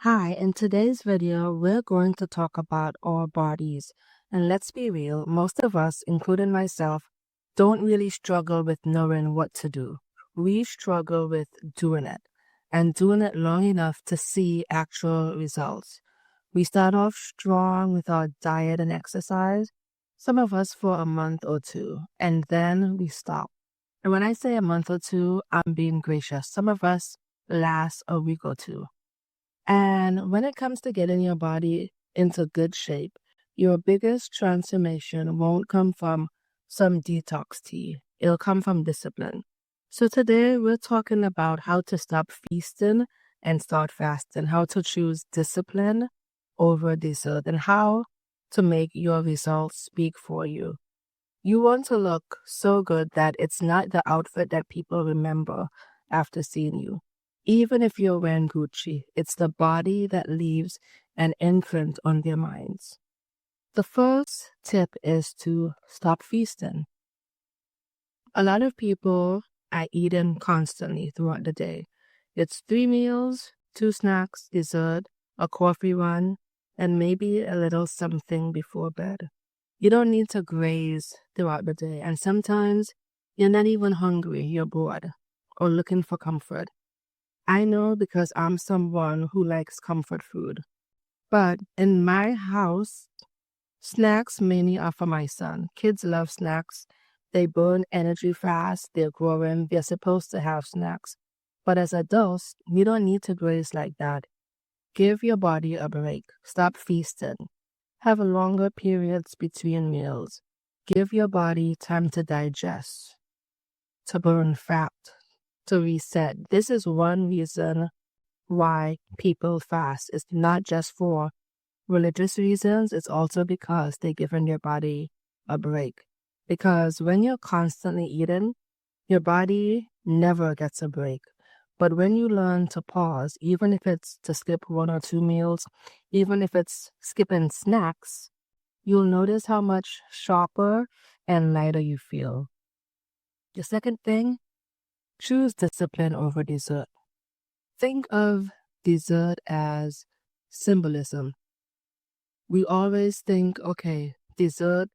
Hi, in today's video, we're going to talk about our bodies. And let's be real, most of us, including myself, don't really struggle with knowing what to do. We struggle with doing it and doing it long enough to see actual results. We start off strong with our diet and exercise, some of us for a month or two, and then we stop. And when I say a month or two, I'm being gracious. Some of us last a week or two. And when it comes to getting your body into good shape, your biggest transformation won't come from some detox tea. It'll come from discipline. So today we're talking about how to stop feasting and start fasting, how to choose discipline over dessert, and how to make your results speak for you. You want to look so good that it's not the outfit that people remember after seeing you. Even if you're wearing Gucci, it's the body that leaves an imprint on their minds. The first tip is to stop feasting. A lot of people are eating constantly throughout the day. It's 3 meals, 2 snacks, dessert, a coffee run, and maybe a little something before bed. You don't need to graze throughout the day, and sometimes you're not even hungry, you're bored or looking for comfort. I know because I'm someone who likes comfort food. But in my house, snacks mainly are for my son. Kids love snacks. They burn energy fast. They're growing. They're supposed to have snacks. But as adults, you don't need to graze like that. Give your body a break. Stop feasting. Have longer periods between meals. Give your body time to digest, to burn fat, to reset. This is one reason why people fast. It's not just for religious reasons, it's also because they're giving their body a break. Because when you're constantly eating, your body never gets a break. But when you learn to pause, even if it's to skip 1 or 2 meals, even if it's skipping snacks, you'll notice how much sharper and lighter you feel. The second thing, choose discipline over dessert. Think of dessert as symbolism. We always think, okay, dessert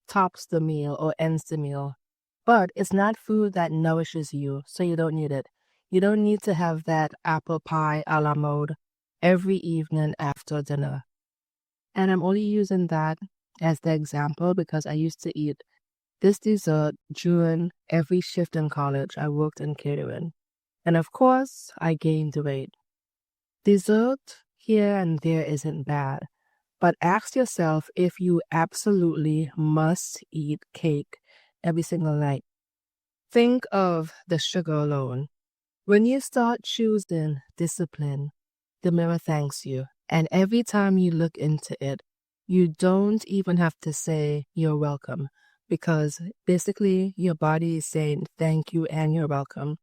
tops the meal or ends the meal, but it's not food that nourishes you, so you don't need it. You don't need to have that apple pie a la mode every evening after dinner. And I'm only using that as the example because I used to eat this dessert during every shift in college. I worked in catering. And of course, I gained weight. Dessert here and there isn't bad, but ask yourself if you absolutely must eat cake every single night. Think of the sugar alone. When you start choosing discipline, the mirror thanks you. And every time you look into it, you don't even have to say you're welcome because basically your body is saying thank you and you're welcome.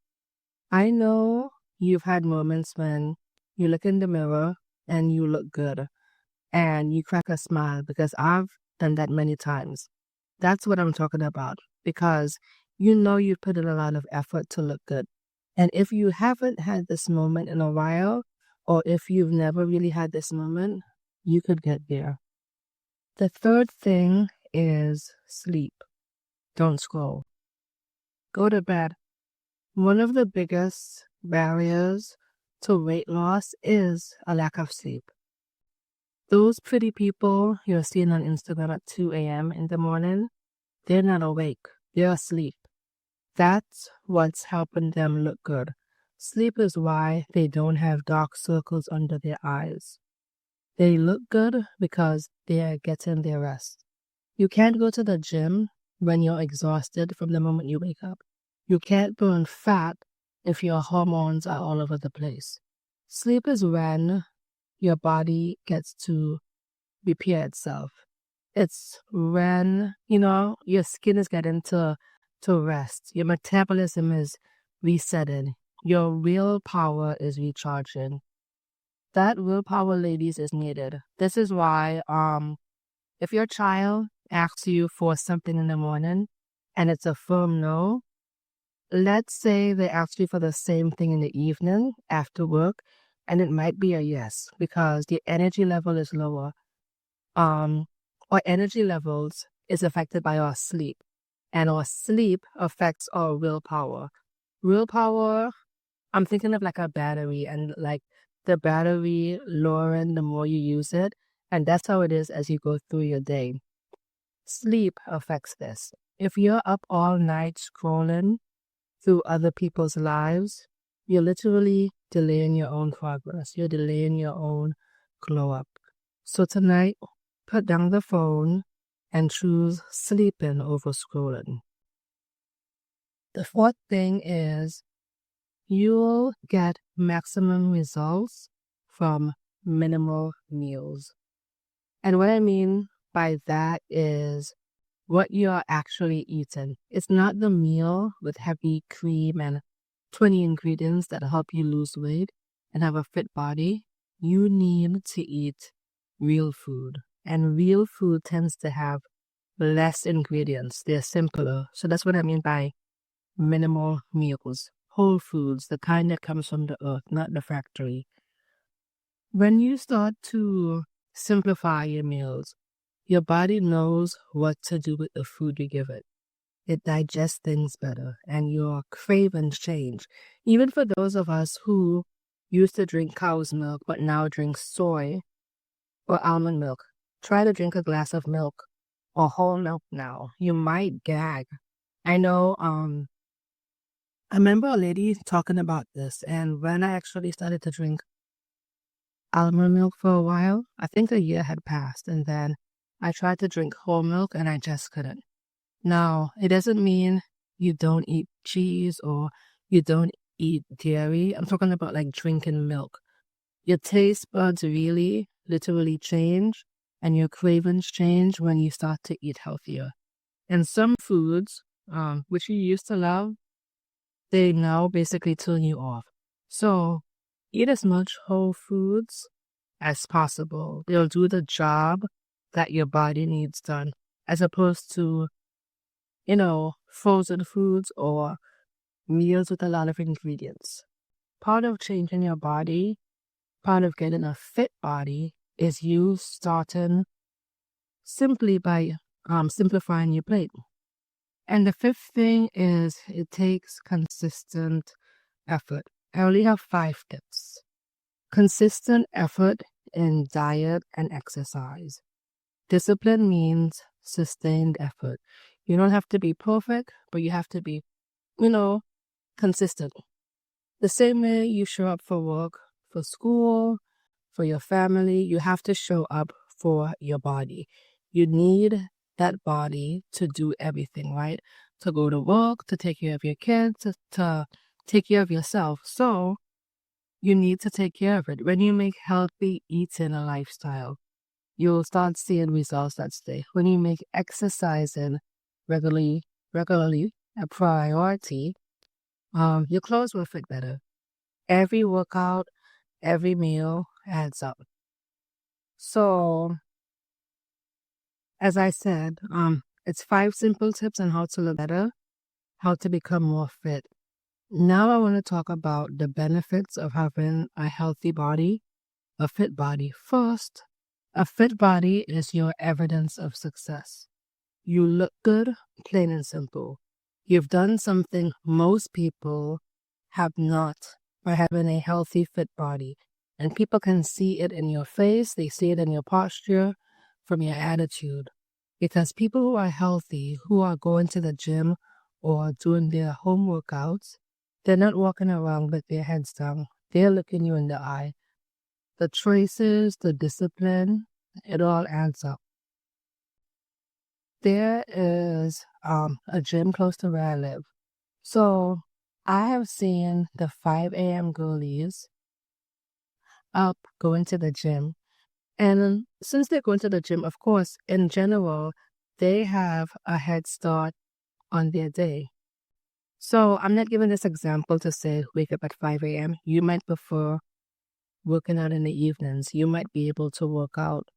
I know you've had moments when you look in the mirror and you look good and you crack a smile because I've done that many times. That's what I'm talking about because you know you put in a lot of effort to look good. And if you haven't had this moment in a while, or if you've never really had this moment, you could get there. The third thing is sleep. Don't scroll. Go to bed. One of the biggest barriers to weight loss is a lack of sleep. Those pretty people you're seeing on Instagram at 2 a.m. in the morning, they're not awake. They're asleep. That's what's helping them look good. Sleep is why they don't have dark circles under their eyes. They look good because they are getting their rest. You can't go to the gym when you're exhausted from the moment you wake up. You can't burn fat if your hormones are all over the place. Sleep is when your body gets to repair itself. It's when, your skin is getting to rest. Your metabolism is resetting. Your willpower is recharging. That willpower, ladies, is needed. This is why, if your child asks you for something in the morning and it's a firm no, let's say they ask you for the same thing in the evening after work, And it might be a yes because the energy level is lower. Our energy levels is affected by our sleep, and our sleep affects our willpower. Willpower, I'm thinking of like a battery, and like the battery lowering the more you use it, and that's how it is as you go through your day. Sleep affects this. If you're up all night scrolling through other people's lives, you're literally delaying your own progress. You're delaying your own glow up. So tonight, put down the phone and choose sleeping over scrolling. The fourth thing is you'll get maximum results from minimal meals. And what I mean by that is what you're actually eating. It's not the meal with heavy cream and 20 ingredients that help you lose weight and have a fit body. You need to eat real food. And real food tends to have less ingredients. They're simpler. So that's what I mean by minimal meals. Whole foods, the kind that comes from the earth, not the factory. When you start to simplify your meals, your body knows what to do with the food you give it. It digests things better and your cravings change. Even for those of us who used to drink cow's milk but now drink soy or almond milk, try to drink a glass of milk or whole milk now. You might gag. I know, I remember a lady talking about this, and when I actually started to drink almond milk for a while, I think a year had passed, and then I tried to drink whole milk and I just couldn't. Now, it doesn't mean you don't eat cheese or you don't eat dairy. I'm talking about like drinking milk. Your taste buds really literally change and your cravings change when you start to eat healthier. And some foods, which you used to love, they now basically turn you off. So eat as much whole foods as possible. They'll do the job that your body needs done, as opposed to, frozen foods or meals with a lot of ingredients. Part of changing your body, part of getting a fit body, is you starting simply by simplifying your plate. And the fifth thing is it takes consistent effort. I only have 5 tips. Consistent effort in diet and exercise. Discipline means sustained effort. You don't have to be perfect, but you have to be, consistent. The same way you show up for work, for school, for your family, you have to show up for your body. You need that body to do everything, right? To go to work, to take care of your kids, to take care of yourself. So you need to take care of it. When you make healthy eating a lifestyle, you'll start seeing results that stay. When you make exercising regularly a priority, your clothes will fit better. Every workout, every meal adds up. So, as I said, it's 5 simple tips on how to look better, how to become more fit. Now I want to talk about the benefits of having a healthy body, a fit body. First, a fit body is your evidence of success. You look good, plain and simple. You've done something most people have not by having a healthy, fit body. And people can see it in your face, they see it in your posture, from your attitude. Because people who are healthy, who are going to the gym or doing their home workouts, they're not walking around with their heads down. They're looking you in the eye. The choices, the discipline, it all adds up. There is a gym close to where I live. So I have seen the 5 a.m. girlies up going to the gym. And since they're going to the gym, of course, in general, they have a head start on their day. So I'm not giving this example to say wake up at 5 a.m. You might prefer working out in the evenings. You might be able to work out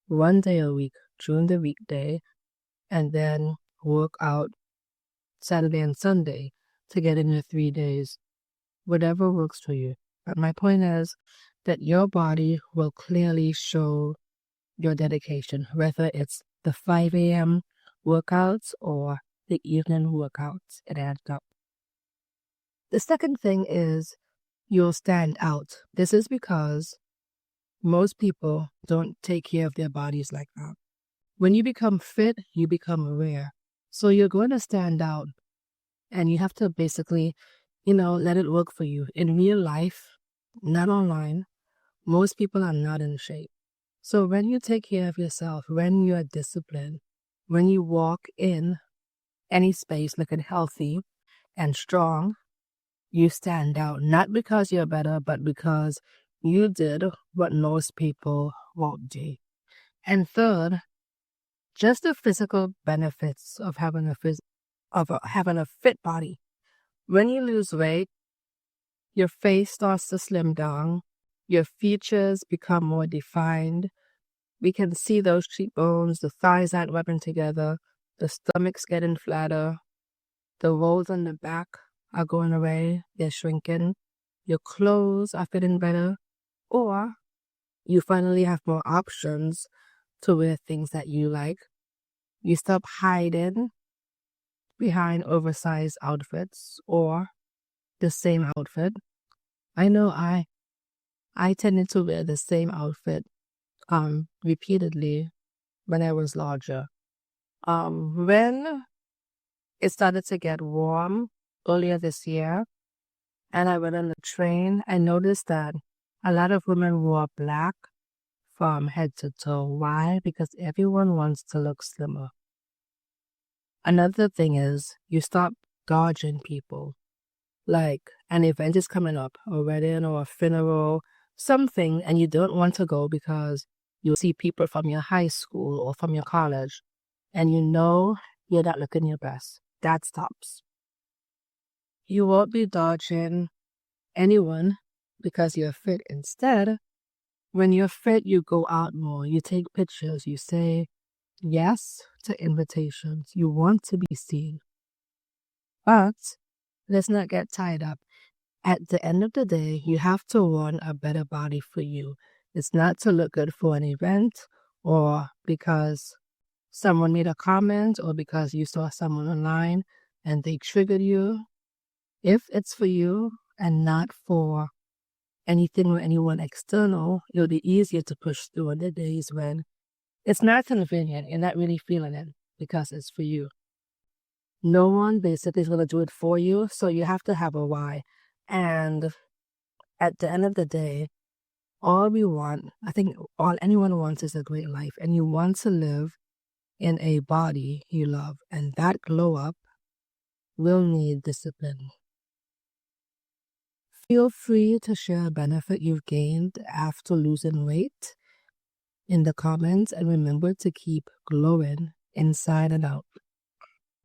1 day a week during the weekday and then work out Saturday and Sunday to get in your 3 days. Whatever works for you. But my point is, that your body will clearly show your dedication, whether it's the 5 a.m. workouts or the evening workouts. It adds up. The second thing is you'll stand out. This is because most people don't take care of their bodies like that. When you become fit, you become aware. So you're going to stand out, and you have to basically, let it work for you. In real life, not online, most people are not in shape. So when you take care of yourself, when you are disciplined, when you walk in any space looking healthy and strong, you stand out, not because you're better, but because you did what most people won't do. And third, just the physical benefits of having having a fit body. When you lose weight, your face starts to slim down, your features become more defined. We can see those cheekbones, the thighs aren't rubbing together, the stomach's getting flatter, the rolls on the back are going away, they're shrinking, your clothes are fitting better, or you finally have more options to wear things that you like. You stop hiding behind oversized outfits or the same outfit. I know I tended to wear the same outfit repeatedly when I was larger. When it started to get warm earlier this year and I went on the train, I noticed that a lot of women wore black from head to toe. Why? Because everyone wants to look slimmer. Another thing is you stop dodging people. Like an event is coming up, a wedding or a funeral, something, and you don't want to go because you'll see people from your high school or from your college, and you know you're not looking your best. That stops. You won't be dodging anyone because you're fit. Instead, when you're fit, you go out more, you take pictures, you say yes to invitations, you want to be seen. But let's not get tied up. At the end of the day, you have to want a better body for you. It's not to look good for an event or because someone made a comment or because you saw someone online and they triggered you. If it's for you and not for anything or anyone external, it'll be easier to push through on the days when it's not convenient. You're not really feeling it because it's for you. No one basically is going to do it for you, so you have to have a why. And at the end of the day, all we want, I think all anyone wants is a great life. And you want to live in a body you love. And that glow up will need discipline. Feel free to share a benefit you've gained after losing weight in the comments. And remember to keep glowing inside and out.